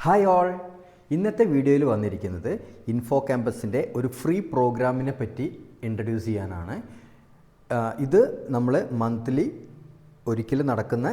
Hi all, ഇന്നത്തെ വീഡിയോയിൽ വന്നിരിക്കുന്നത് ഇൻഫോ ക്യാമ്പസിൻ്റെ ഒരു ഫ്രീ പ്രോഗ്രാമിനെ പറ്റി ഇൻട്രൊഡ്യൂസ് ചെയ്യാനാണ്. ഇത് നമ്മൾ മന്ത്ലി ഒരിക്കൽ നടക്കുന്ന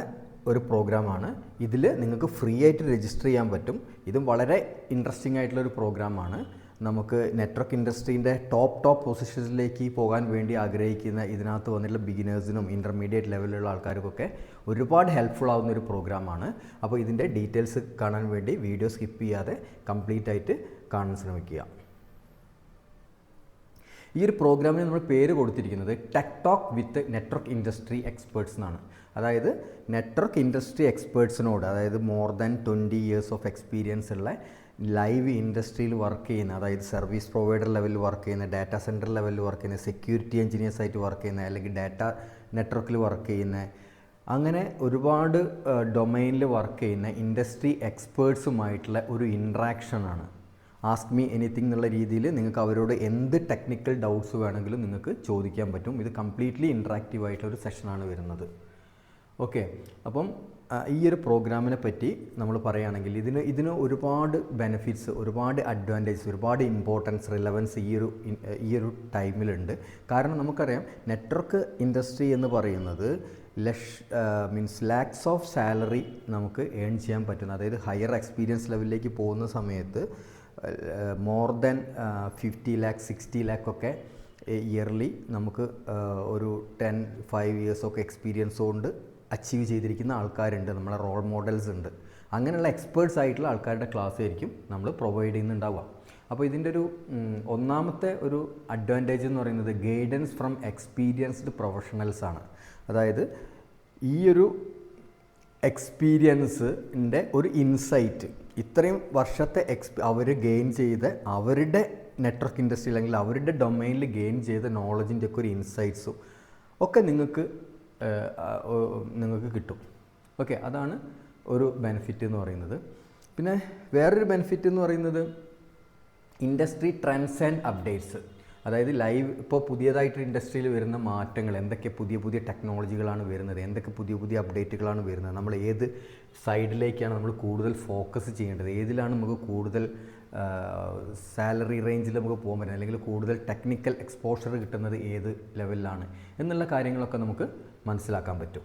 ഒരു പ്രോഗ്രാമാണ്. ഇതിൽ നിങ്ങൾക്ക് ഫ്രീ ആയിട്ട് രജിസ്റ്റർ ചെയ്യാൻ പറ്റും. ഇതും വളരെ ഇൻട്രസ്റ്റിംഗ് ആയിട്ടുള്ളൊരു പ്രോഗ്രാമാണ്. നമുക്ക് നെറ്റ്വർക്ക് ഇൻഡസ്ട്രീൻ്റെ ടോപ്പ് പൊസിഷൻസിലേക്ക് പോകാൻ വേണ്ടി ആഗ്രഹിക്കുന്ന ഇതിനകത്ത് വന്നിട്ടുള്ള ബിഗിനേഴ്സിനും ഇൻ്റർമീഡിയറ്റ് ലെവലിലുള്ള ആൾക്കാർക്കൊക്കെ ഒരുപാട് ഹെൽപ്ഫുൾ ആവുന്ന ഒരു പ്രോഗ്രാമാണ്. അപ്പോൾ ഇതിൻ്റെ ഡീറ്റെയിൽസ് കാണാൻ വേണ്ടി വീഡിയോ സ്കിപ്പ് ചെയ്യാതെ കംപ്ലീറ്റ് ആയിട്ട് കാണാൻ ശ്രമിക്കുക. ഈ ഒരു പ്രോഗ്രാമിന് നമ്മൾ പേര് കൊടുത്തിരിക്കുന്നത് tech talk with network industry experts എന്നാണ്. അതായത് നെറ്റ്വർക്ക് ഇൻഡസ്ട്രി എക്സ്പേർട്സിനോട്, അതായത് more than 20 years of experience ഉള്ള ലൈവ് ഇൻഡസ്ട്രിയിൽ വർക്ക് ചെയ്യുന്ന, അതായത് സർവീസ് പ്രൊവൈഡർ ലെവലിൽ വർക്ക് ചെയ്യുന്ന, ഡാറ്റാ സെൻറ്റർ ലെവലിൽ വർക്ക് ചെയ്യുന്ന, സെക്യൂരിറ്റി എഞ്ചിനീയേഴ്സായിട്ട് വർക്ക് ചെയ്യുന്ന, അല്ലെങ്കിൽ ഡാറ്റ നെറ്റ്വർക്കിൽ വർക്ക് ചെയ്യുന്ന, അങ്ങനെ ഒരുപാട് ഡൊമൈനിൽ വർക്ക് ചെയ്യുന്ന ഇൻഡസ്ട്രി എക്സ്പേർട്സുമായിട്ടുള്ള ഒരു ഇൻട്രാക്ഷനാണ്. ആസ്ക് മീ എനിത്തിങ് എന്നുള്ള രീതിയിൽ നിങ്ങൾക്ക് അവരോട് എന്ത് ടെക്നിക്കൽ ഡൗട്ട്സ് വേണമെങ്കിലും നിങ്ങൾക്ക് ചോദിക്കാൻ പറ്റും. ഇത് കംപ്ലീറ്റ്ലി ഇൻട്രാക്റ്റീവ് ആയിട്ടുള്ളൊരു സെഷനാണ് വരുന്നത്. ഓക്കെ, അപ്പം ഈ ഒരു പ്രോഗ്രാമിനെ പറ്റി നമ്മൾ പറയുകയാണെങ്കിൽ ഇതിന് ഒരുപാട് ബെനിഫിറ്റ്സ്, ഒരുപാട് അഡ്വാൻറ്റേജസ്, ഒരുപാട് ഇമ്പോർട്ടൻസ്, റിലവൻസ് ഈ ഒരു ടൈമിലുണ്ട്. കാരണം നമുക്കറിയാം നെറ്റ്വർക്ക് ഇൻഡസ്ട്രി എന്ന് പറയുന്നത് ലാക്സ് ഓഫ് സാലറി നമുക്ക് ഏൺ ചെയ്യാൻ പറ്റുന്ന, അതായത് ഹയർ എക്സ്പീരിയൻസ് ലെവലിലേക്ക് പോകുന്ന സമയത്ത് മോർ ദാൻ 50 lakh 60 lakh ഒക്കെ ഇയർലി നമുക്ക് ഒരു 5 years ഒക്കെ എക്സ്പീരിയൻസ് കൊണ്ട് അച്ചീവ് ചെയ്തിരിക്കുന്ന ആൾക്കാരുണ്ട്, നമ്മളെ റോൾ മോഡൽസ് ഉണ്ട്. അങ്ങനെയുള്ള എക്സ്പേർട്സ് ആയിട്ടുള്ള ആൾക്കാരുടെ ക്ലാസ് ആയിരിക്കും നമ്മൾ പ്രൊവൈഡ് ചെയ്യുന്നുണ്ടാവുക. അപ്പോൾ ഇതിൻ്റെ ഒരു ഒന്നാമത്തെ ഒരു അഡ്വാൻറ്റേജ് എന്ന് പറയുന്നത് ഗൈഡൻസ് ഫ്രം എക്സ്പീരിയൻസ്ഡ് പ്രൊഫഷണൽസ് ആണ്. അതായത് ഈ ഒരു എക്സ്പീരിയൻസിൻ്റെ ഒരു ഇൻസൈറ്റ്, ഇത്രയും വർഷത്തെ അവർ ഗെയിൻ ചെയ്ത, അവരുടെ നെറ്റ്വർക്ക് ഇൻഡസ്ട്രി അല്ലെങ്കിൽ അവരുടെ ഡൊമൈനിൽ ഗെയിൻ ചെയ്ത നോളജിൻ്റെ ഒക്കെ ഒരു ഇൻസൈറ്റ്സും ഒക്കെ നിങ്ങൾക്ക് കിട്ടും. ഓക്കെ, അതാണ് ഒരു ബെനിഫിറ്റ് എന്ന് പറയുന്നത്. പിന്നെ വേറൊരു ബെനിഫിറ്റ് എന്ന് പറയുന്നത് ഇൻഡസ്ട്രി ട്രെൻഡ്സ് ആൻഡ് അപ്ഡേറ്റ്സ്. അതായത് ലൈവ് ഇപ്പോൾ പുതിയതായിട്ട് ഇൻഡസ്ട്രിയിൽ വരുന്ന മാറ്റങ്ങൾ, എന്തൊക്കെ പുതിയ ടെക്നോളജികളാണ് വരുന്നത്, എന്തൊക്കെ പുതിയ അപ്ഡേറ്റുകളാണ് വരുന്നത്, നമ്മൾ ഏത് സൈഡിലേക്കാണ് നമ്മൾ കൂടുതൽ ഫോക്കസ് ചെയ്യേണ്ടത്, ഏതിലാണ് നമുക്ക് കൂടുതൽ സാലറി റേഞ്ചിൽ നമുക്ക് പോകാൻ പറ്റുന്നത്, അല്ലെങ്കിൽ കൂടുതൽ ടെക്നിക്കൽ എക്സ്പോഷർ കിട്ടുന്നത് ഏത് ലെവലിലാണ് എന്നുള്ള കാര്യങ്ങളൊക്കെ നമുക്ക് മനസ്സിലാക്കാൻ പറ്റും.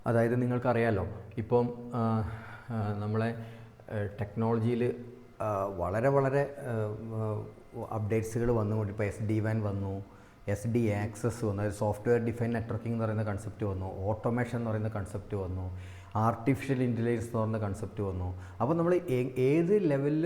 അതായത് നിങ്ങൾക്കറിയാലോ, ഇപ്പം നമ്മളെ ടെക്നോളജിയിൽ വളരെ അപ്ഡേറ്റ്സുകൾ വന്നുകൊണ്ട്, ഇപ്പോൾ SD-WAN വന്നു, SD ആക്സസ് വന്നു, അതായത് സോഫ്റ്റ്വെയർ ഡിഫൈൻ നെറ്റ്വർക്കിംഗ് എന്ന് പറയുന്ന കൺസെപ്റ്റ് വന്നു, ഓട്ടോമേഷൻ എന്ന് പറയുന്ന കൺസെപ്റ്റ് വന്നു, ആർട്ടിഫിഷ്യൽ ഇൻ്റലിജൻസ് എന്ന് പറയുന്ന കൺസെപ്റ്റ് വന്നു. അപ്പോൾ നമ്മൾ ഏത് ലെവലിൽ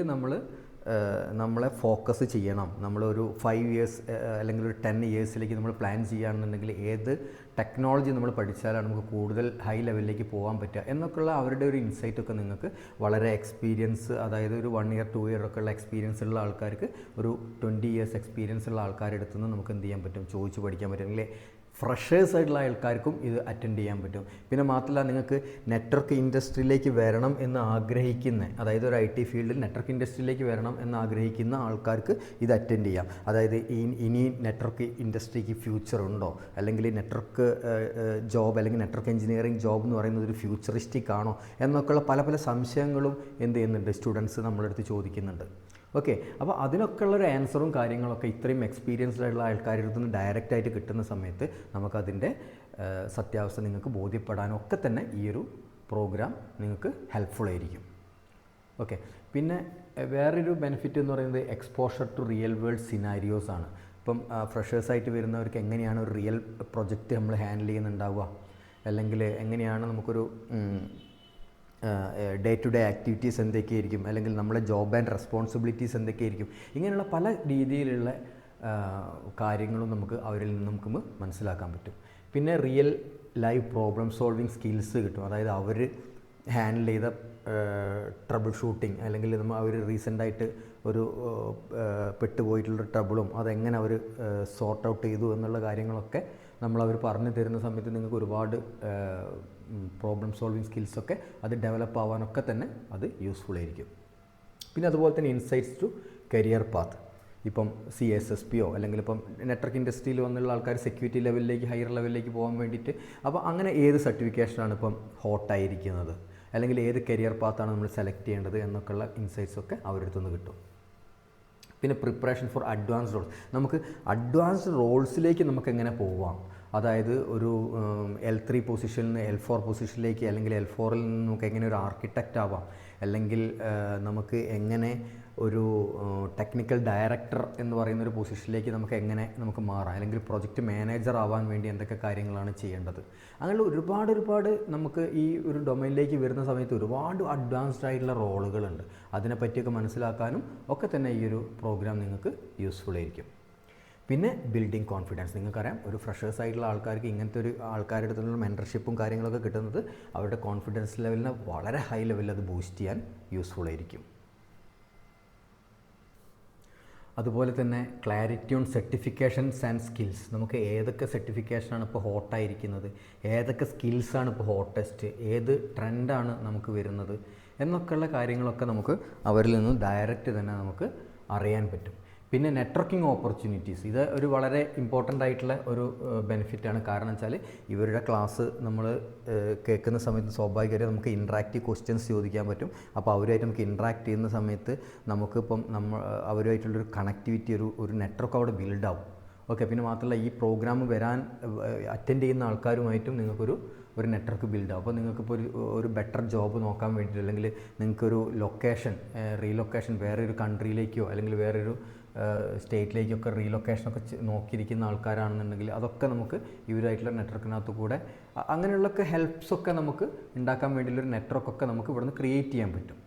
നമ്മളെ ഫോക്കസ് ചെയ്യണം, നമ്മളൊരു 5 years അല്ലെങ്കിൽ ഒരു 10 yearsലേക്ക് നമ്മൾ പ്ലാൻ ചെയ്യുകയാണെന്നുണ്ടെങ്കിൽ ഏത് ടെക്നോളജി നമ്മൾ പഠിച്ചാലാണ് നമുക്ക് കൂടുതൽ ഹൈ ലെവലിലേക്ക് പോകാൻ പറ്റുക എന്നൊക്കെയുള്ള അവരുടെ ഒരു ഇൻസൈറ്റൊക്കെ നിങ്ങൾക്ക് വളരെ എക്സ്പീരിയൻസ്, അതായത് ഒരു 1 year 2 year ഒക്കെ ഉള്ള എക്സ്പീരിയൻസ് ഉള്ള ആൾക്കാർക്ക്, ഒരു 20 years എക്സ്പീരിയൻസ് ഉള്ള ആൾക്കാരുടെ അടുത്ത് നിന്ന് നമുക്ക് എന്ത് ചെയ്യാൻ പറ്റും, ചോദിച്ച് പഠിക്കാൻ പറ്റും. അല്ലെങ്കിൽ ഫ്രഷേഴ്സ് ആയിട്ടുള്ള ആൾക്കാർക്കും ഇത് അറ്റൻഡ് ചെയ്യാൻ പറ്റും. പിന്നെ മാത്രമല്ല, നിങ്ങൾക്ക് നെറ്റ്വർക്ക് ഇൻഡസ്ട്രിയിലേക്ക് വരണം എന്ന് ആഗ്രഹിക്കുന്ന, അതായത് ഒരു IT ഫീൽഡിൽ നെറ്റ്വർക്ക് ഇൻഡസ്ട്രിയിലേക്ക് വരണം എന്ന് ആഗ്രഹിക്കുന്ന ആൾക്കാർക്ക് ഇത് അറ്റൻഡ് ചെയ്യാം. അതായത് ഇനി നെറ്റ്വർക്ക് ഇൻഡസ്ട്രിക്ക് ഫ്യൂച്ചർ ഉണ്ടോ, അല്ലെങ്കിൽ നെറ്റ്വർക്ക് ജോബ് അല്ലെങ്കിൽ നെറ്റ്വർക്ക് എഞ്ചിനീയറിംഗ് ജോബ് എന്ന് പറയുന്നത് ഒരു ഫ്യൂച്ചറിസ്റ്റിക് ആണോ എന്നൊക്കെയുള്ള പല സംശയങ്ങളും എന്ത് ചെയ്യുന്നുണ്ട്, സ്റ്റുഡൻസ് നമ്മുടെ അടുത്ത് ചോദിക്കുന്നുണ്ട്. ഓക്കെ, അപ്പോൾ അതിനൊക്കെയുള്ളൊരു ആൻസറും കാര്യങ്ങളൊക്കെ ഇത്രയും എക്സ്പീരിയൻസ്ഡ് ആയിട്ടുള്ള ആൾക്കാരുടെ അടുത്ത് നിന്ന് ഡയറക്റ്റായിട്ട് കിട്ടുന്ന സമയത്ത് നമുക്കതിൻ്റെ സത്യാവസ്ഥ നിങ്ങൾക്ക് ബോധ്യപ്പെടാനൊക്കെ തന്നെ ഈ ഒരു പ്രോഗ്രാം നിങ്ങൾക്ക് ഹെൽപ്ഫുൾ ആയിരിക്കും. ഓക്കെ, പിന്നെ വേറൊരു ബെനിഫിറ്റ് എന്ന് പറയുന്നത് exposure to real world scenarios ആണ്. ഇപ്പം ഫ്രഷേഴ്സായിട്ട് വരുന്നവർക്ക് എങ്ങനെയാണ് ഒരു റിയൽ പ്രൊജക്റ്റ് നമ്മൾ ഹാൻഡിൽ ചെയ്യുന്നുണ്ടാവുക, അല്ലെങ്കിൽ എങ്ങനെയാണ് നമുക്കൊരു ഡേ ടു ഡേ ആക്ടിവിറ്റീസ് എന്തൊക്കെയായിരിക്കും, അല്ലെങ്കിൽ നമ്മളെ ജോബ് ആൻഡ് റെസ്പോൺസിബിലിറ്റീസ് എന്തൊക്കെയായിരിക്കും, ഇങ്ങനെയുള്ള പല രീതിയിലുള്ള കാര്യങ്ങളും നമുക്ക് അവരിൽ നിന്ന് നമുക്ക് മനസ്സിലാക്കാൻ പറ്റും. പിന്നെ real live problem solving skills കിട്ടും. അതായത് അവർ ഹാൻഡിൽ ചെയ്ത ട്രബിൾ ഷൂട്ടിങ്, അല്ലെങ്കിൽ അവർ റീസെൻ്റായിട്ട് ഒരു പെട്ടുപോയിട്ടുള്ള ട്രബിളും അതെങ്ങനെ അവർ സോർട്ട് ഔട്ട് ചെയ്തു എന്നുള്ള കാര്യങ്ങളൊക്കെ നമ്മളവർ പറഞ്ഞു തരുന്ന സമയത്ത് നിങ്ങൾക്ക് ഒരുപാട് പ്രോബ്ലം സോൾവിങ് സ്കിൽസൊക്കെ അത് ഡെവലപ്പ് ആവാനൊക്കെ തന്നെ അത് യൂസ്ഫുൾ ആയിരിക്കും. പിന്നെ അതുപോലെ തന്നെ ഇൻസൈറ്റ്സ് ടു കരിയർ പാത്ത്, ഇപ്പം CSSPയോ അല്ലെങ്കിൽ ഇപ്പം നെറ്റ്വർക്ക് ഇൻഡസ്ട്രിയിൽ വന്നുള്ള ആൾക്കാർ സെക്യൂരിറ്റി ലെവലിലേക്ക്, ഹയർ ലെവലിലേക്ക് പോകാൻ വേണ്ടിയിട്ട്, അപ്പോൾ അങ്ങനെ ഏത് സർട്ടിഫിക്കേഷനാണ് ഇപ്പം ഹോട്ടായിരിക്കുന്നത്, അല്ലെങ്കിൽ ഏത് കരിയർ പാത്താണ് നമ്മൾ സെലക്ട് ചെയ്യേണ്ടത് എന്നൊക്കെയുള്ള ഇൻസൈറ്റ്സൊക്കെ അവരുടെ അടുത്തുനിന്ന് കിട്ടും. പിന്നെ പ്രിപ്പറേഷൻ ഫോർ അഡ്വാൻസ്ഡ് റോൾസ്, നമുക്ക് അഡ്വാൻസ്ഡ് റോൾസിലേക്ക് നമുക്ക് എങ്ങനെ പോവാം, അതായത് ഒരു L3 പൊസിഷനിൽ നിന്ന് L4 പൊസിഷനിലേക്ക്, അല്ലെങ്കിൽ L4ൽ നിന്ന് നമുക്ക് എങ്ങനെ ഒരു ആർക്കിടെക്റ്റ് ആവാം, അല്ലെങ്കിൽ നമുക്ക് എങ്ങനെ ഒരു ടെക്നിക്കൽ ഡയറക്ടർ എന്ന് പറയുന്ന ഒരു പൊസിഷനിലേക്ക് നമുക്ക് മാറാം, അല്ലെങ്കിൽ പ്രൊജക്റ്റ് മാനേജർ ആവാൻ വേണ്ടി എന്തൊക്കെ കാര്യങ്ങളാണ് ചെയ്യേണ്ടത്. അങ്ങനെ ഒരുപാട് നമുക്ക് ഈ ഒരു ഡൊമൈനിലേക്ക് വരുന്ന സമയത്ത് ഒരുപാട് അഡ്വാൻസ്ഡ് ആയിട്ടുള്ള റോളുകളുണ്ട്. അതിനെപ്പറ്റിയൊക്കെ മനസ്സിലാക്കാനും ഒക്കെ തന്നെ ഈ ഒരു പ്രോഗ്രാം നിങ്ങൾക്ക് യൂസ്ഫുൾ ആയിരിക്കും. പിന്നെ ബിൽഡിംഗ് കോൺഫിഡൻസ്, നിങ്ങൾക്കറിയാം ഒരു ഫ്രഷേഴ്സ് ആയിട്ടുള്ള ആൾക്കാർക്ക് ഇങ്ങനത്തെ ഒരു ആൾക്കാരുടെ അടുത്തുള്ള മെൻറ്റർഷിപ്പും കാര്യങ്ങളൊക്കെ കിട്ടുന്നത് അവരുടെ കോൺഫിഡൻസ് ലെവലിനെ വളരെ ഹൈ ലെവലിൽ അത് ബൂസ്റ്റ് ചെയ്യാൻ യൂസ്ഫുൾ ആയിരിക്കും. അതുപോലെ തന്നെ clarity on certifications and skills, നമുക്ക് ഏതൊക്കെ സർട്ടിഫിക്കേഷനാണ് ഇപ്പോൾ ഹോട്ടായിരിക്കുന്നത്, ഏതൊക്കെ സ്കിൽസാണ് ഇപ്പോൾ ഹോട്ടസ്റ്റ്, ഏത് ട്രെൻഡാണ് നമുക്ക് വരുന്നത് എന്നൊക്കെയുള്ള കാര്യങ്ങളൊക്കെ നമുക്ക് അവരിൽ നിന്ന് ഡയറക്റ്റ് തന്നെ നമുക്ക് അറിയാൻ പറ്റും. പിന്നെ നെറ്റ്വർക്കിംഗ് ഓപ്പർച്യൂണിറ്റീസ്, ഇത് ഒരു വളരെ ഇമ്പോർട്ടൻ്റ് ആയിട്ടുള്ള ഒരു ബെനിഫിറ്റാണ്. കാരണം വെച്ചാൽ ഇവരുടെ ക്ലാസ് നമ്മൾ കേൾക്കുന്ന സമയത്ത് സ്വാഭാവികമായിട്ട് നമുക്ക് ഇൻട്രാക്റ്റീവ് ക്വസ്റ്റ്യൻസ് ചോദിക്കാൻ പറ്റും. അപ്പോൾ അവരുമായിട്ട് നമുക്ക് ഇൻട്രാക്ട് ചെയ്യുന്ന സമയത്ത് നമുക്കിപ്പം അവരുമായിട്ടുള്ളൊരു കണക്ടിവിറ്റി, ഒരു നെറ്റ്വർക്ക് അവിടെ ബിൽഡാവും. ഓക്കെ, പിന്നെ മാത്രമല്ല ഈ പ്രോഗ്രാം വരാൻ അറ്റൻഡ് ചെയ്യുന്ന ആൾക്കാരുമായിട്ടും നിങ്ങൾക്കൊരു നെറ്റ്വർക്ക് ബിൽഡാവും. അപ്പോൾ നിങ്ങൾക്കിപ്പോൾ ഒരു ബെറ്റർ ജോബ് നോക്കാൻ വേണ്ടിയിട്ട്, അല്ലെങ്കിൽ നിങ്ങൾക്കൊരു റീലൊക്കേഷൻ വേറൊരു കൺട്രിയിലേക്കോ അല്ലെങ്കിൽ വേറൊരു സ്റ്റേറ്റിലേക്കൊക്കെ റീലൊക്കേഷനൊക്കെ നോക്കിയിരിക്കുന്ന ആൾക്കാരാണെന്നുണ്ടെങ്കിൽ അതൊക്കെ നമുക്ക് ഇവരായിട്ടുള്ള നെറ്റ്വർക്കിനകത്ത് കൂടെ അങ്ങനെയുള്ളൊക്കെ ഹെൽപ്സൊക്കെ നമുക്ക് ഉണ്ടാക്കാൻ വേണ്ടിയുള്ളൊരു നെറ്റ്വർക്കൊക്കെ നമുക്ക് ഇവിടുന്ന് ക്രിയേറ്റ് ചെയ്യാൻ പറ്റും.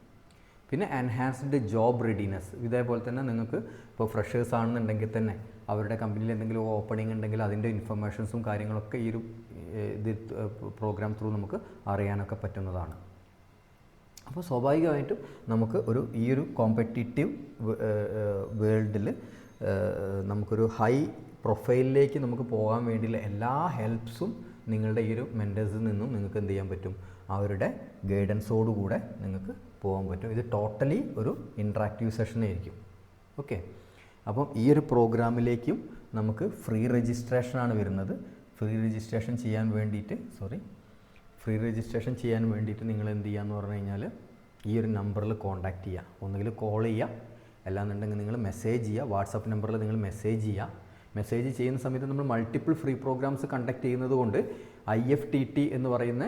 പിന്നെ എൻഹാൻസ്ഡ് ജോബ് റെഡിനെസ്, ഇതേപോലെ തന്നെ നിങ്ങൾക്ക് ഇപ്പോൾ ഫ്രഷേഴ്സ് ആണെന്നുണ്ടെങ്കിൽ തന്നെ അവരുടെ കമ്പനിയിൽ എന്തെങ്കിലും ഓപ്പണിംഗ് ഉണ്ടെങ്കിൽ അതിൻ്റെ ഇൻഫർമേഷൻസും കാര്യങ്ങളൊക്കെ ഈ ഒരു പ്രോഗ്രാം ത്രൂ നമുക്ക് അറിയാനൊക്കെ പറ്റുന്നതാണ്. അപ്പോൾ സ്വാഭാവികമായിട്ടും നമുക്ക് ഈ ഒരു കോമ്പറ്റീറ്റീവ് വേൾഡിൽ നമുക്കൊരു ഹൈ പ്രൊഫൈലിലേക്ക് നമുക്ക് പോകാൻ വേണ്ടിയുള്ള എല്ലാ ഹെൽപ്സും നിങ്ങളുടെ ഈ ഒരു മെൻറ്റേഴ്സിൽ നിന്നും നിങ്ങൾക്ക് എന്ത് ചെയ്യാൻ പറ്റും, അവരുടെ ഗൈഡൻസോടുകൂടെ നിങ്ങൾക്ക് പോകാൻ പറ്റും. ഇത് ടോട്ടലി ഒരു ഇൻട്രാക്റ്റീവ് സെഷനായിരിക്കും. ഓക്കെ, അപ്പം ഈ ഒരു പ്രോഗ്രാമിലേക്കും നമുക്ക് ഫ്രീ രജിസ്ട്രേഷനാണ് വരുന്നത്. ഫ്രീ രജിസ്ട്രേഷൻ ചെയ്യാൻ വേണ്ടിയിട്ട് നിങ്ങൾ എന്ത് ചെയ്യുകയെന്ന് പറഞ്ഞു കഴിഞ്ഞാൽ ഈ ഒരു നമ്പറിൽ കോൺടാക്റ്റ് ചെയ്യുക. ഒന്നുകിൽ കോൾ ചെയ്യുക, അല്ലാന്നുണ്ടെങ്കിൽ നിങ്ങൾ മെസ്സേജ് ചെയ്യുക. വാട്സപ്പ് നമ്പറിൽ നിങ്ങൾ മെസ്സേജ് ചെയ്യുക. മെസ്സേജ് ചെയ്യുന്ന സമയത്ത് നമ്മൾ മൾട്ടിപ്പിൾ ഫ്രീ പ്രോഗ്രാംസ് കണ്ടക്ട് ചെയ്യുന്നത് കൊണ്ട് IFTT എന്ന് പറയുന്ന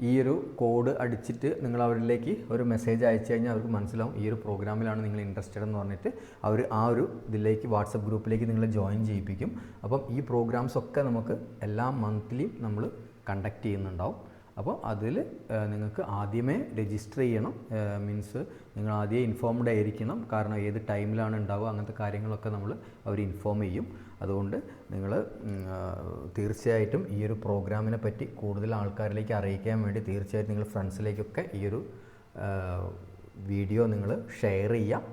ഈ ഒരു കോഡ് അടിച്ചിട്ട് നിങ്ങൾ അവരിലേക്ക് ഒരു മെസ്സേജ് അയച്ചു കഴിഞ്ഞാൽ അവർക്ക് മനസ്സിലാവും ഈ ഒരു പ്രോഗ്രാമിലാണ് നിങ്ങൾ ഇൻട്രസ്റ്റഡ് എന്ന് പറഞ്ഞിട്ട് അവർ ആ ഒരു ഇതിലേക്ക് വാട്സപ്പ് ഗ്രൂപ്പിലേക്ക് നിങ്ങളെ ജോയിൻ ചെയ്യിപ്പിക്കും. അപ്പം ഈ പ്രോഗ്രാംസൊക്കെ നമുക്ക് എല്ലാ മന്ത്ലിയും നമ്മൾ കണ്ടക്ട് ചെയ്യുന്നുണ്ടാവും. അപ്പോൾ അതിൽ നിങ്ങൾക്ക് ആദ്യമേ രജിസ്റ്റർ ചെയ്യണം. മീൻസ് നിങ്ങൾ ആദ്യമേ ഇൻഫോംഡ് ആയിരിക്കണം. കാരണം ഏത് ടൈമിലാണ് ഉണ്ടാവുക അങ്ങനത്തെ കാര്യങ്ങളൊക്കെ അവർ ഇൻഫോം ചെയ്യും. അതുകൊണ്ട് നിങ്ങൾ തീർച്ചയായിട്ടും ഈ ഒരു പ്രോഗ്രാമിനെ പറ്റി കൂടുതൽ ആൾക്കാരിലേക്ക് അറിയിക്കാൻ വേണ്ടി തീർച്ചയായിട്ടും നിങ്ങൾ ഫ്രണ്ട്സിലേക്കൊക്കെ ഈ ഒരു വീഡിയോ നിങ്ങൾ ഷെയർ ചെയ്യുക.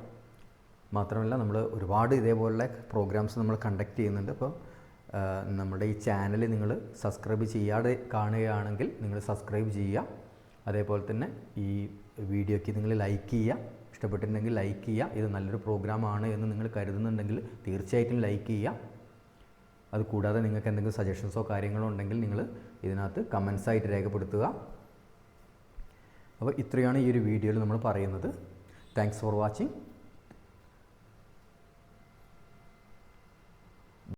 മാത്രമല്ല നമ്മൾ ഒരുപാട് ഇതേപോലുള്ള പ്രോഗ്രാംസ് നമ്മൾ കണ്ടക്ട് ചെയ്യുന്നുണ്ട്. അപ്പോൾ നമ്മുടെ ഈ ചാനൽ നിങ്ങൾ സബ്സ്ക്രൈബ് ചെയ്യാതെ കാണുകയാണെങ്കിൽ നിങ്ങൾ സബ്സ്ക്രൈബ് ചെയ്യുക. അതേപോലെ തന്നെ ഈ വീഡിയോയ്ക്ക് നിങ്ങൾ ലൈക്ക് ചെയ്യുക. ഇഷ്ടപ്പെട്ടിട്ടുണ്ടെങ്കിൽ ലൈക്ക് ചെയ്യുക. ഇത് നല്ലൊരു പ്രോഗ്രാമാണ് എന്ന് നിങ്ങൾ കരുതുന്നുണ്ടെങ്കിൽ തീർച്ചയായിട്ടും ലൈക്ക് ചെയ്യുക. അതുകൂടാതെ നിങ്ങൾക്ക് എന്തെങ്കിലും സജഷൻസോ കാര്യങ്ങളോ ഉണ്ടെങ്കിൽ നിങ്ങൾ ഇതിനകത്ത് കമൻസായിട്ട് രേഖപ്പെടുത്തുക. അപ്പോൾ ഇത്രയാണ് ഈ ഒരു വീഡിയോയിൽ നമ്മൾ പറയുന്നത്. Thanks for watching.